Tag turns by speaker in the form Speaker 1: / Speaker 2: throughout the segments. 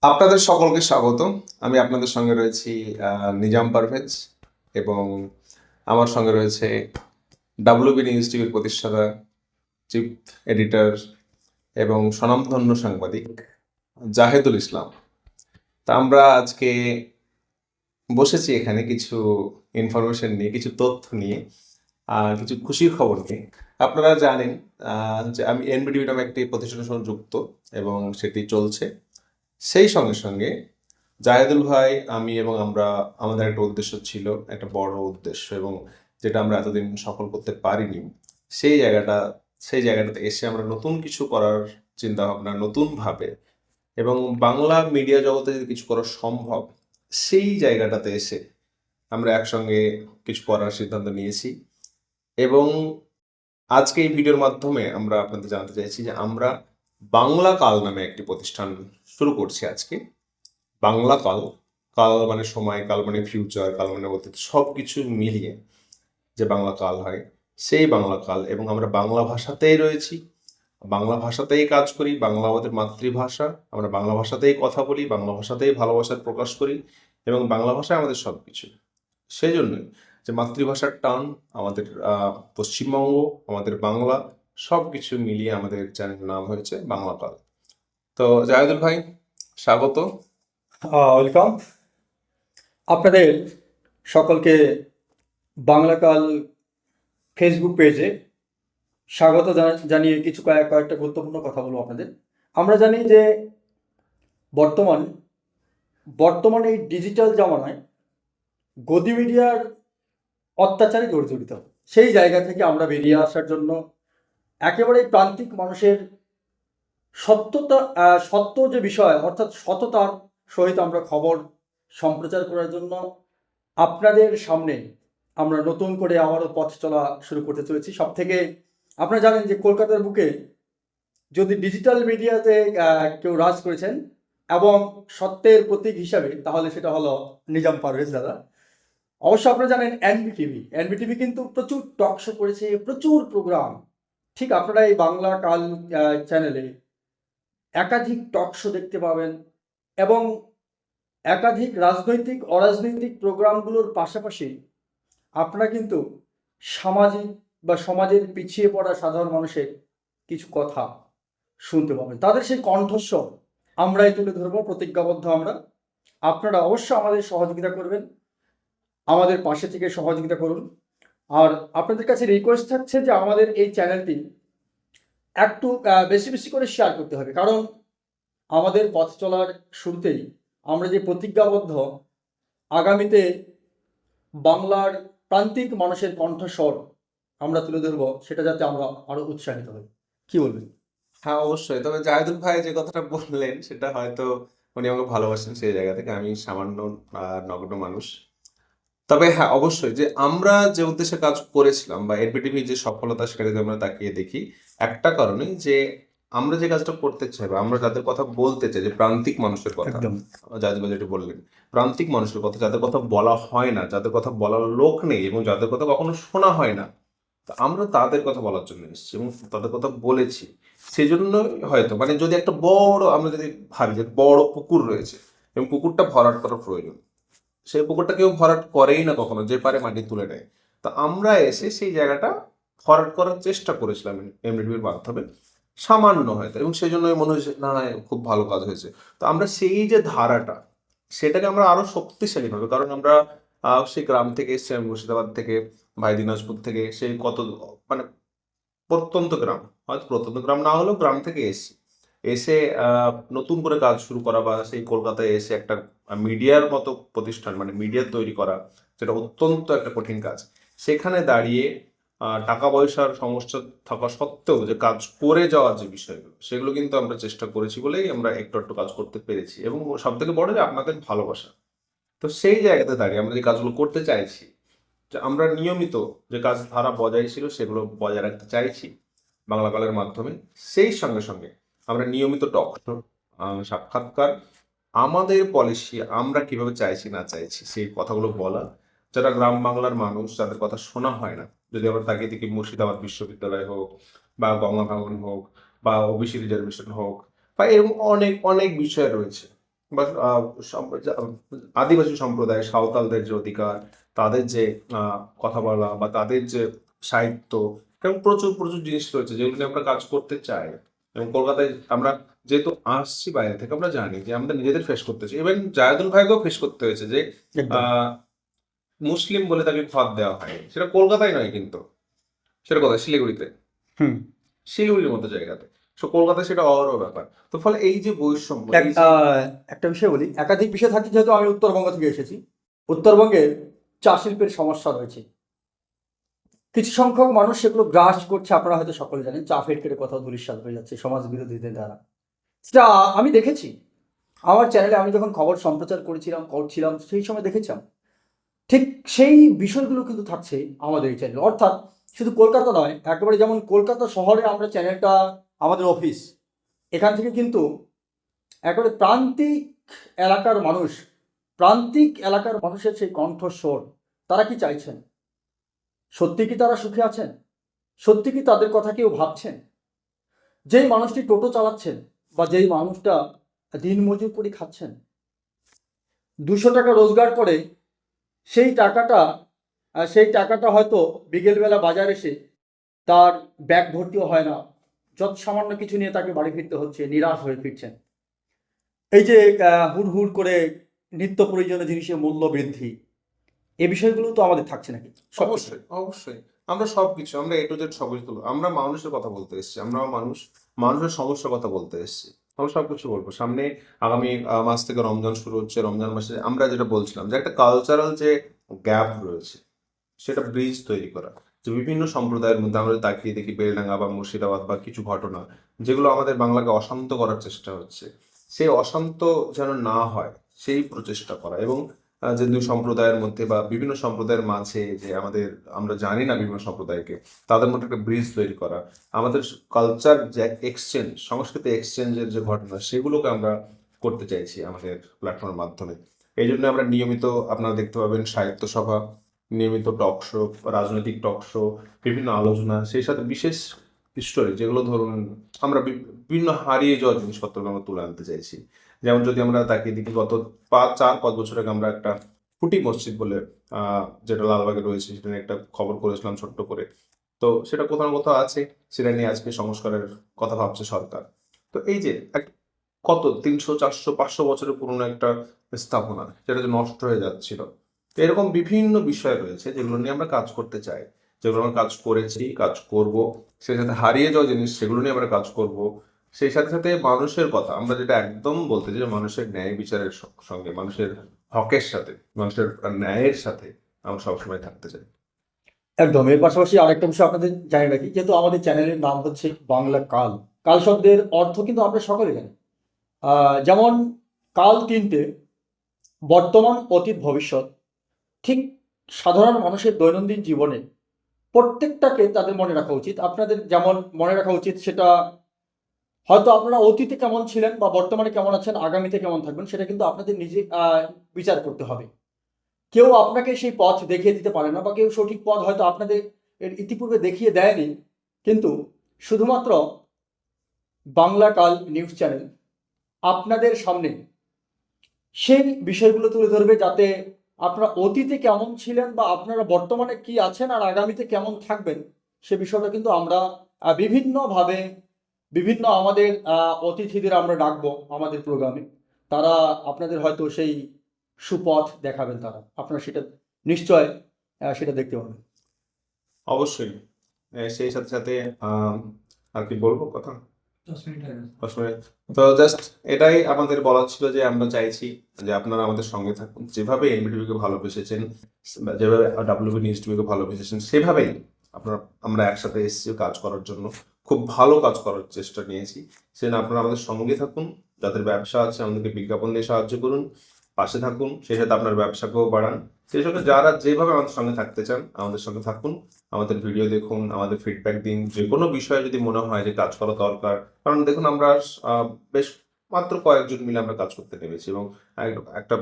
Speaker 1: আপনাদের সকলকে স্বাগত। আমি আপনাদের সঙ্গে রয়েছি নিজাম পারভেজ এবং আমার সঙ্গে রয়েছে ডাব্লিউবি নিউজ টিভির প্রতিষ্ঠাতা, চিফ এডিটর এবং স্বনামধন্য সাংবাদিক জাহেদুল ইসলাম। তা আমরা আজকে বসেছি এখানে কিছু ইনফরমেশন নিয়ে, কিছু তথ্য নিয়ে, কিছু খুশির খবর নিয়ে। আপনারা জানেন যে আমি এনবিটিভি নামে একটি প্রতিষ্ঠানের সঙ্গে যুক্ত এবং সেটি চলছে। সেই সঙ্গে সঙ্গে জাহেদুল ভাই, আমি এবং আমাদের একটা উদ্দেশ্য ছিল, একটা বড় উদ্দেশ্য, এবং যেটা আমরা এতদিন সফল করতে পারিনি। সেই জায়গাটা সেই জায়গাটাতে এসে আমরা নতুন কিছু করার চিন্তা ভাবনা, নতুনভাবে, এবং বাংলা মিডিয়া জগতে যদি কিছু করা সম্ভব, সেই জায়গাটাতে এসে আমরা একসঙ্গে কিছু করার সিদ্ধান্ত নিয়েছি। এবং আজকে এই ভিডিওর মাধ্যমে আমরা আপনাদের জানাতে চাইছি যে আমরা বাংলা কাল নামে একটি প্রতিষ্ঠান শুরু করছি আজকে। বাংলা কাল, কাল মানে সময়, কাল মানে ফিউচার, কাল মানে অতীত, সব কিছু মিলিয়ে যে বাংলা কাল হয়, সেই বাংলা কাল। এবং আমরা বাংলা ভাষাতেই রয়েছি, বাংলা ভাষাতেই কাজ করি, বাংলা আমাদের মাতৃভাষা, আমরা বাংলা ভাষাতেই কথা বলি, বাংলা ভাষাতেই ভালোবাসার প্রকাশ করি, এবং বাংলা ভাষায় আমাদের সব কিছু। সেই জন্যই যে মাতৃভাষার টান, আমাদের পশ্চিমবঙ্গ, আমাদের বাংলা, সব কিছু মিলিয়ে আমাদের চ্যানেলের নাম হয়েছে বাংলা কাল। তো জাহেদুল ভাই, স্বাগত।
Speaker 2: ওয়েলকাম আপনাদের সকলকে বাংলাকাল ফেসবুক পেজে স্বাগত জানিয়ে কিছু কয়েকটা গুরুত্বপূর্ণ কথা বলবো আপনাদের। আমরা জানি যে বর্তমানে এই ডিজিটাল জামানায় গদি মিডিয়ার অত্যাচারে জর্জরিত, সেই জায়গা থেকে আমরা বেরিয়ে আসার জন্য একেবারে প্রান্তিক মানুষের সত্য যে বিষয়, অর্থাৎ সততার সহিত আমরা খবর সম্প্রচার করার জন্য আপনাদের সামনে আমরা নতুন করে আবারও পথ চলা শুরু করতে চলেছি। সব থেকে আপনারা জানেন যে কলকাতার বুকে যদি ডিজিটাল মিডিয়াতে কেউ রাজ করেছেন এবং সত্যের প্রতীক হিসাবে, তাহলে সেটা হলো নিজাম পারভেজ দাদা। অবশ্য আপনারা জানেন এনবিটিভি কিন্তু প্রচুর টক শো করেছে, প্রচুর প্রোগ্রাম। ঠিক আপনারা এই বাংলা কাল চ্যানেলে একাধিক টক শো দেখতে পাবেন এবং একাধিক রাজনৈতিক অরাজনৈতিক প্রোগ্রামগুলোর পাশাপাশি আপনারা কিন্তু সামাজিক বা সমাজের পিছিয়ে পড়া সাধারণ মানুষের কিছু কথা শুনতে পাবেন, তাদের সেই কণ্ঠস্বর আমরাই তুলে ধরবো, প্রতিজ্ঞাবদ্ধ আমরা। আপনারা অবশ্যই আমাদের সহযোগিতা করবেন, আমাদের পাশে থেকে সহযোগিতা করুন। আর আপনাদের কাছে রিকোয়েস্ট থাকছে যে আমাদের এই চ্যানেলটি একটু বেশি বেশি করে শেয়ার করতে হবে, কারণ আমাদের পথ চলার শুরুতেই আমরা যে প্রতিজ্ঞাবদ্ধ আগামীতে বাংলার প্রান্তিক মানুষের কণ্ঠস্বর আমরা তুলে ধরবো, সেটা যাতে আমরা আরো উৎসাহিত হই। কি বলবেন?
Speaker 1: হ্যাঁ, অবশ্যই। তবে জাহেদুল ভাই যে কথাটা বললেন সেটা হয়তো উনি আমাকে ভালোবাসেন সেই জায়গা থেকে, আমি সামান্য নগণ্য মানুষ। তবে হ্যাঁ, অবশ্যই যে আমরা যে উদ্দেশ্যে কাজ করেছিলাম বা এনবিটিভি যে সফলতা, সেটা যদি আমরা তাকিয়ে দেখি, একটা কারণে যে আমরা যে কাজটা করতে চাই বা আমরা যাদের কথা বলতে চাই, যে প্রান্তিক মানুষের কথা,
Speaker 2: একদম।
Speaker 1: জাহেদুল ভাই যেটা বললেন, প্রান্তিক মানুষের কথা, যাদের কথা বলা হয় না, যাদের কথা বলার লোক নেই এবং যাদের কথা কখনো শোনা হয় না, তো আমরা তাদের কথা বলার জন্য এসেছি এবং তাদের কথা বলেছি। সেজন্য হয়তো মানে যদি একটা বড়, আমরা যদি ভাবি যে বড় পুকুর রয়েছে এবং পুকুরটা ভরাট করা প্রয়োজন, সেই পুকুরটা কেউ ভরাট করেই না কখনো, যে পারে মাটি তুলে নেয়। তো আমরা এসে সেই জায়গাটা ভরাট করার চেষ্টা করেছিলাম এমডিবির মাধ্যমে, সামান্য হয়তো, এবং সেই জন্য মনে হয়েছে না না, খুব ভালো কাজ হয়েছে। তো আমরা সেই যে ধারাটা, সেটাকে আমরা আরো শক্তিশালী ভাবে, কারণ আমরা সেই গ্রাম থেকে এসেছি, আমি মুর্শিদাবাদ থেকে, ভাই দিনাজপুর থেকে, সেই কত মানে প্রত্যন্ত গ্রাম, হয়তো প্রত্যন্ত গ্রাম না হলেও গ্রাম থেকে এসেছি, এসে নতুন করে কাজ শুরু করা বা সেই কলকাতায় এসে একটা মিডিয়ার মতো প্রতিষ্ঠান, মানে মিডিয়া তৈরি করা, যেটা অত্যন্ত একটা কঠিন কাজ। সেখানে দাঁড়িয়ে টাকা পয়সার সমস্যা থাকা সত্ত্বেও যে কাজ করে যাওয়ার যে বিষয়গুলো, সেগুলো কিন্তু আমরা চেষ্টা করেছি বলেই আমরা একটু একটু কাজ করতে পেরেছি, এবং সব থেকে বড় যে আপনাদের ভালোবাসা। তো সেই জায়গাতে দাঁড়িয়ে আমরা যে কাজগুলো করতে চাইছি, যে আমরা নিয়মিত যে কাজ ধারা বজায় ছিল সেগুলো বজায় রাখতে চাইছি বাংলা কালের মাধ্যমে। সেই সঙ্গে সঙ্গে আমরা নিয়মিত টক শো, সাক্ষাৎকার, আমাদের পলিসি, আমরা কিভাবে চাইছি না চাইছি সেই কথাগুলো বলা, যারা গ্রাম বাংলার মানুষ, যাদের কথা শোনা হয় না, যদি আমরা তাকিয়ে দেখি মুর্শিদাবাদ বিশ্ববিদ্যালয় হোক বা গঙ্গা ভাঙন হোক বা ওবিসি রিজার্ভেশন হোক বা এরকম অনেক অনেক বিষয় রয়েছে, বা আদিবাসী সম্প্রদায় সাঁওতালদের যে অধিকার, তাদের যে কথা বলা বা তাদের যে সাহিত্য, এবং প্রচুর প্রচুর জিনিস রয়েছে যেগুলো নিয়ে আমরা কাজ করতে চাই। এবং কলকাতায় আমরা যেহেতু আসছি বাইরে থেকে, আমরা জানি যে আমাদের নিজেদের ফেস করতে হচ্ছে। ইভেন জায়দুল ভাইকেও ফেস করতে হয়েছে যে
Speaker 2: একদম।
Speaker 1: আহ, মুসলিম বলে তাকে ঘর দেওয়া হয়, সেটা কলকাতায় নয় কিন্তু, সেটা কোথায়, শিলিগুড়িতে,
Speaker 2: হুম।
Speaker 1: শিলিগুড়ির মতো জায়গাতে। সো কলকাতায় সেটা অরও ব্যাপার। তো ফলে এই যে বৈষম্য, এই যে
Speaker 2: একটা বিষয় বলি, একাধিক বিষয় থাকছে, যেহেতু আমি উত্তরবঙ্গ থেকে এসেছি। উত্তরবঙ্গে চা শিল্পের সমস্যা রয়েছে, কিছু সংখ্যক মানুষ সেগুলো গ্রাস করছে। আপনারা হয়তো সকলে জানেন, চা ফ্যাক্টরির কথাও ধূলিসাৎ হয়ে যাচ্ছে সমাজ বিরোধীদের দ্বারা। সেটা আমি দেখেছি আমার চ্যানেলে, আমি যখন খবর সম্প্রচার করছিলাম সেই সময় দেখেছিলাম। ঠিক সেই বিষয়গুলো কিন্তু থাকছে আমাদের এই চ্যানেল। অর্থাৎ শুধু কলকাতা নয়, একেবারে যেমন কলকাতা শহরে আমরা চ্যানেলটা, আমাদের অফিস, এখান থেকে কিন্তু একেবারে প্রান্তিক এলাকার মানুষের সেই কণ্ঠস্বর, তারা কি চাইছেন, সত্যি কি তারা সুখে আছেন, সত্যি কি তাদের কথা কেউ ভাবছেন? যেই মানুষটি টোটো চালাচ্ছেন বা যেই মানুষটা দিনমজুর করে খাচ্ছেন, 200 টাকা রোজগার করে, সেই টাকাটা হয়তো বিকেলবেলা বাজার এসে তার ব্যাগ ভর্তিও হয় না, যত সামান্য কিছু নিয়ে তাকে বাড়ি ফিরতে হচ্ছে, নিরাশ হয়ে ফিরছেন। এই যে হুড় করে নিত্য প্রয়োজনীয় জিনিসের মূল্য বৃদ্ধি, এই বিষয়গুলো তো আমাদের থাকছে নাকি? সবকিছু।
Speaker 1: অবশ্যই অবশ্যই আমরা সবকিছু, আমরা এ টু জেড সবকিছু তুলবো। আমরা মানুষের কথা বলতে এসেছি, আমরা মানুষের সমস্যার কথা বলতে এসেছি। আমরা সবকিছু বলবো। সামনে আগামী মাস থেকে রমজান শুরু হচ্ছে। রমজান মাসে আমরা যেটা বলছিলাম যে একটা কালচারাল যে গ্যাপ রয়েছে, সেটা ব্রিজ তৈরি করা। যে বিভিন্ন সম্প্রদায়ের মধ্যে আমরা তাকিয়ে দেখি বেলডাঙ্গা বা মুর্শিদাবাদ বা কিছু ঘটনা যেগুলো আমাদের বাংলাকে অশান্ত করার চেষ্টা হচ্ছে, সেই অশান্ত যেন না হয় সেই প্রচেষ্টা করা। এবং যে দুই সম্প্রদায়ের মধ্যে বা বিভিন্ন সম্প্রদায়ের মাঝে যে আমরা জানি না বিভিন্ন সম্প্রদায়কে, তাদের মধ্যে একটা ব্রিজ তৈরি করা। আমাদের কালচার যে এক্সচেঞ্জ, সংস্কৃতি এক্সচেঞ্জের যে ঘটনা, সেগুলোকে আমরা করতে চাইছি আমাদের প্ল্যাটফর্মের মাধ্যমে। এই জন্য আমরা নিয়মিত, আপনারা দেখতে পাবেন, সাহিত্য সভা, নিয়মিত টক শো, রাজনৈতিক টক শো, বিভিন্ন আলোচনা, সেই সাথে বিশেষ স্টোরি, যেগুলো ধরুন আমরা বিভিন্ন হারিয়ে যাওয়া জিনিসপত্রকে আমরা তুলে আনতে চাইছি। যেমন যদি আমরা তাকিয়ে দেখি, গত 4-5 বছর আগে আমরা একটা ফুটি মসজিদ বলে, যেটা লালবাগে রয়েছে, সেটা নিয়ে একটা খবর করেছিলাম ছোট্ট করে। তো সেটা কোথাও না কোথাও আছে, সেটা নিয়ে আজকে সংস্কারের কথা ভাবছে সরকার। তো এই যে কত 300, 400, 500 বছরের পুরনো একটা স্থাপনা, যেটা যে নষ্ট হয়ে যাচ্ছিল। তো এরকম বিভিন্ন বিষয় রয়েছে যেগুলো নিয়ে আমরা কাজ করতে চাই, যেগুলো আমরা কাজ করেছি, কাজ করব। সেই সাথে হারিয়ে যাওয়া জিনিস, সেগুলো নিয়ে আমরা কাজ করব। সেই সাথে সাথে মানুষের কথা, আমরা যেটা একদম বলতে চাই, যে মানুষের ন্যায় বিচারের সঙ্গে, মানুষের হকের সাথে, মানুষের ন্যায়ের সাথে আমরা সবসময় থাকতে চাই।
Speaker 2: একদম। এর পাশাপাশি আরেকটা বিষয় আপনাদের জানি রাখি, যেহেতু আমাদের চ্যানেলের নাম হচ্ছে বাংলা কাল, কাল শব্দের অর্থ কিন্তু আমরা সকলে জানি। যেমন কাল তিনটে, বর্তমান, অতীত, ভবিষ্যৎ। ঠিক সাধারণ মানুষের দৈনন্দিন জীবনে প্রত্যেকটাকে তাদের মনে রাখা উচিত। আপনাদের যেমন মনে রাখা উচিত, সেটা হয়তো আপনারা অতীতে কেমন ছিলেন বা বর্তমানে কেমন আছেন, আগামীতে কেমন থাকবেন, সেটা কিন্তু আপনাদের নিজে বিচার করতে হবে। কেউ আপনাকে সেই পথ দেখিয়ে দিতে পারে না, বা কেউ সঠিক পথ হয়তো আপনাদের এর ইতিপূর্বে দেখিয়ে দেয়নি। কিন্তু শুধুমাত্র বাংলা কাল নিউজ চ্যানেল আপনাদের সামনে সেই বিষয়গুলো তুলে ধরবে, যাতে আপনারা অতীতে কেমন ছিলেন বা আপনারা বর্তমানে কি আছেন আর আগামীতে কেমন থাকবেন, সে বিষয়টা কিন্তু আমরা বিভিন্নভাবে, বিভিন্ন আমাদের অতিথিদের আমরা ডাকবো আমাদের প্রোগ্রামে। তারা আপনাদের হয়তো সেই সুপথ দেখাবেন, আপনারা সেটা নিশ্চয় সেটা দেখতে পাবেন।
Speaker 1: অবশ্যই। সেই সাথে সাথে আর কি বলবো কথা, 10 মিনিট। তো জাস্ট এটাই আমাদের বলার ছিল, যে আমরা চাইছি যে আপনারা আমাদের সঙ্গে থাকুন। যেভাবে এনবিটিভিকে ভালোবেসেছেন, যেভাবে ডাব্লিউবি নিউজ টিভিকে ভালোবেসেছেন, সেভাবেই আমরা একসাথে এসেছি কাজ করার জন্য। খুব ভালো কাজ করার চেষ্টা নিয়েছি। সেজন্য আপনারা আমাদের সঙ্গে থাকুন। যাদের ব্যবসা আছে, আমাদেরকে বিজ্ঞাপন দিয়ে সাহায্য করুন, পাশে থাকুন। সেই সাথে আপনার ব্যবসাকেও বাড়ান। সেই সঙ্গে যারা যেভাবে আমাদের সঙ্গে থাকতে চান, আমাদের সঙ্গে থাকুন। আমাদের ভিডিও দেখুন, আমাদের ফিডব্যাক দিন। যে কোনো বিষয়ে যদি মনে হয় যে কাজ করা দরকার, কারণ দেখুন আমরা বেশ মাত্র কয়েকজন মিলে আমরা কাজ করতে নেমেছি, এবং একটা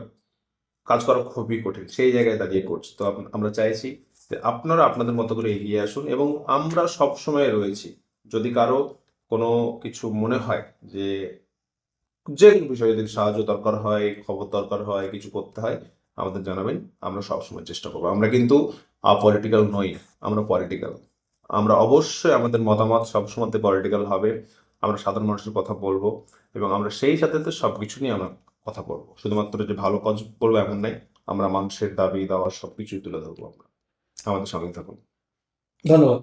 Speaker 1: কাজ করা খুবই কঠিন, সেই জায়গায় দাঁড়িয়ে করছি। তো আমরা চাইছি যে আপনারা আপনাদের মতো করে এগিয়ে আসুন, এবং আমরা সব সময় রয়েছি। যদি কারো কোনো কিছু মনে হয় যে যে কোনো বিষয়ে যদি সাহায্য দরকার হয়, খবর দরকার হয়, কিছু করতে হয়, আমাদের জানাবেন। আমরা সবসময় চেষ্টা করবো। আমরা কিন্তু পলিটিক্যাল নই, আমরা পলিটিক্যাল। আমরা অবশ্যই আমাদের মতামত সবসময় পলিটিক্যাল হবে। আমরা সাধারণ মানুষের কথা বলবো এবং আমরা সেই সাথে সবকিছু নিয়ে আমরা কথা বলবো। শুধুমাত্র যে ভালো কাজ বলবো এমন নাই। আমরা মানুষের দাবি দাওয়া সবকিছুই তুলে ধরবো আমরা। আমাদের সঙ্গে থাকুন।
Speaker 2: ধন্যবাদ।